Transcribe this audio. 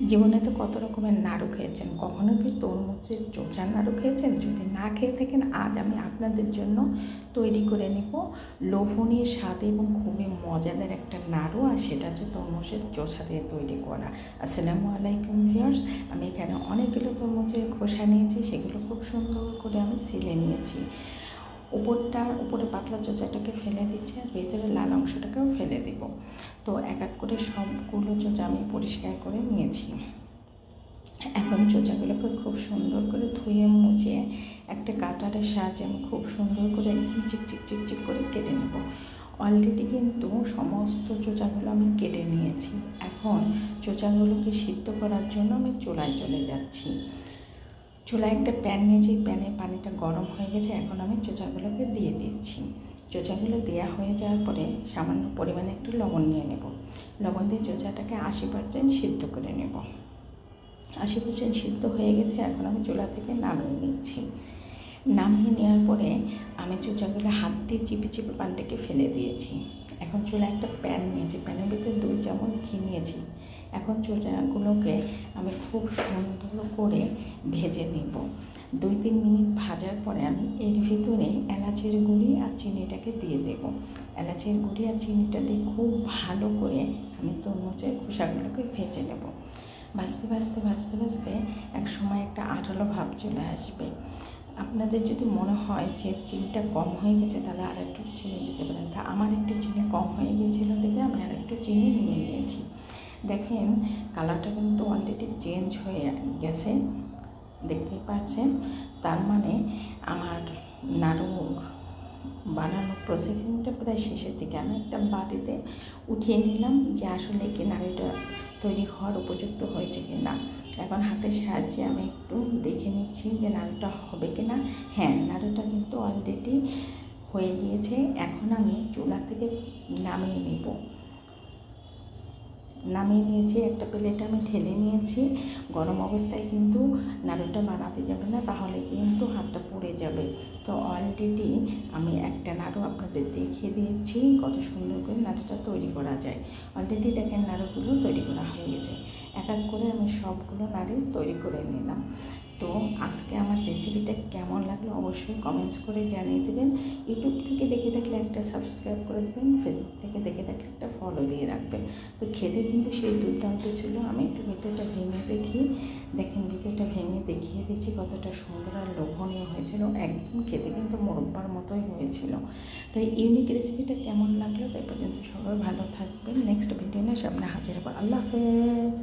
জীবনে তো কত রকমের নাড়ু খেয়েছেন, কখনো কি তরমুজের চোচার নাড়ু খেয়েছেন? যদি না খেয়ে থাকেন, আজ আমি আপনাদের জন্য তৈরি করে নেব লোভনীয় স্বাদ এবং খুবই মজাদার একটা নাড়ু, আর সেটা হচ্ছে তরমুজের চোচা দিয়ে তৈরি করা। আসসালামু আলাইকুম ভিউয়ার্স, আমি এখানে অনেকগুলো তরমুজের খোসা নিয়েছি, সেগুলো খুব সুন্দর করে আমি ছিলে নিয়েছি। উপরে পাতলা চোচাটাকে ফেলে দিচ্ছি, আর ভেতরে লাল অংশটাকেও ফেলে দেব। তো এক এক করে সবগুলো চোচা আমি পরিষ্কার করে নিয়েছি। এখন চোচাগুলোকে খুব সুন্দর করে ধুয়ে মুছিয়ে একটা কাটারের সাহায্যে আমি খুব সুন্দর করে একদম চিকচিক চিকচিক করে কেটে নেব। অলরেডি কিন্তু সমস্ত চোচাগুলো আমি কেটে নিয়েছি। এখন চোচাগুলোকে সিদ্ধ করার জন্য আমি চুলায় চলে যাচ্ছি। চুলায় একটা প্যান নিয়েছি, প্যানে পানিটা গরম হয়ে গেছে। এখন আমি চোচাগুলোকে দিয়ে দিচ্ছি। চোচাগুলো দেওয়া হয়ে যাওয়ার পরে সামান্য পরিমাণে একটু লবণ নিয়ে নেব। লবণ দিয়ে চোচাটাকে 80% সিদ্ধ করে নেব। 80% সিদ্ধ হয়ে গেছে। এখন আমি চুলা থেকে নামিয়ে নিচ্ছি। নামিয়ে নেওয়ার পরে আমি চোচাগুলো হাত দিয়ে চিপে চিপে পানটাকে ফেলে দিয়েছি। এখন চুলা একটা প্যান নিয়েছি, প্যানের ভিতরে 2 চামচ ঘি নিয়েছি। এখন চোচাগুলোকে আমি খুব সুন্দর করে ভেজে নেব। 2-3 মিনিট ভাজার পরে আমি এর ভিতরে এলাচের গুঁড়ি আর চিনিটাকে দিয়ে দেব। এলাচের গুঁড়ি আর চিনিটা দিয়ে খুব ভালো করে আমি তরমুজের খোসাগুলোকে ভেজে নেব। ভাজতে ভাজতে ভাজতে ভাজতে এক সময় একটা আঠালো ভাব চলে আসবে। আপনাদের যদি মনে হয় যে চিনিটা কম হয়ে গেছে, তাহলে আর একটু চিনি দিতে পারেন। তা আমার একটু চিনি কম হয়ে গিয়েছিলো দেখে আমি আর একটু চিনি নিয়ে নিয়েছি। দেখেন কালারটা কিন্তু অলরেডি চেঞ্জ হয়ে গেছে, দেখতেই পাচ্ছেন। তার মানে আমার নাড়ু বানানোর প্রসেসিংটা প্রায় শেষের দিকে। আমি একটা বাটিতে উঠিয়ে নিলাম যে আসলে কি নাড়ুটা তৈরি হওয়ার উপযুক্ত হয়েছে কি না। এখন হাতের সাহায্যে আমি একটু দেখে নিচ্ছি যে নাড়ুটা হবে কি না। হ্যাঁ, নাড়ুটা কিন্তু অলরেডি হয়ে গিয়েছে। এখন আমি চুলা থেকে নামিয়ে নিয়েছি। একটা প্লেটে আমি ঢেলে নিয়েছি। গরম অবস্থায় কিন্তু নাড়ুটা বানাতে যাবে না, তাহলে কিন্তু হাতটা পুড়ে যাবে। তো অলরেডি আমি একটা নাড়ু আপনাদের দেখিয়ে দিয়েছি কত সুন্দর করে নাড়ুটা তৈরি করা যায়। অলরেডি দেখেন নাড়ুগুলো তৈরি করা হয়ে গেছে। এক এক করে আমি সবগুলো নাড়ু তৈরি করে নিলাম। তো আজকে আমার রেসিপিটা কেমন লাগলো অবশ্যই কমেন্টস করে জানিয়ে দেবেন। ইউটিউব থেকে দেখে থাকলে একটা সাবস্ক্রাইব করে দেবেন, ফেসবুক থেকে দেখে থাকলে একটা ফলো দিয়ে রাখবেন। তো খেতে কিন্তু সেই দুর্দান্ত ছিল। আমি একটু ভিতরটা ভেঙে দেখেন ভিতরটা ভেঙে দেখিয়ে দিচ্ছি কতটা সুন্দর আর লোভনীয় হয়েছিল। একদম খেতে কিন্তু মোরব্বার মতোই হয়েছিল। তাই ইউনিক রেসিপিটা কেমন লাগলো, তাই পর্যন্ত সবাই ভালো থাকবেন। নেক্সট ভিডিও নিয়ে সামনে হাজির হবো। আল্লাহ হাফেজ।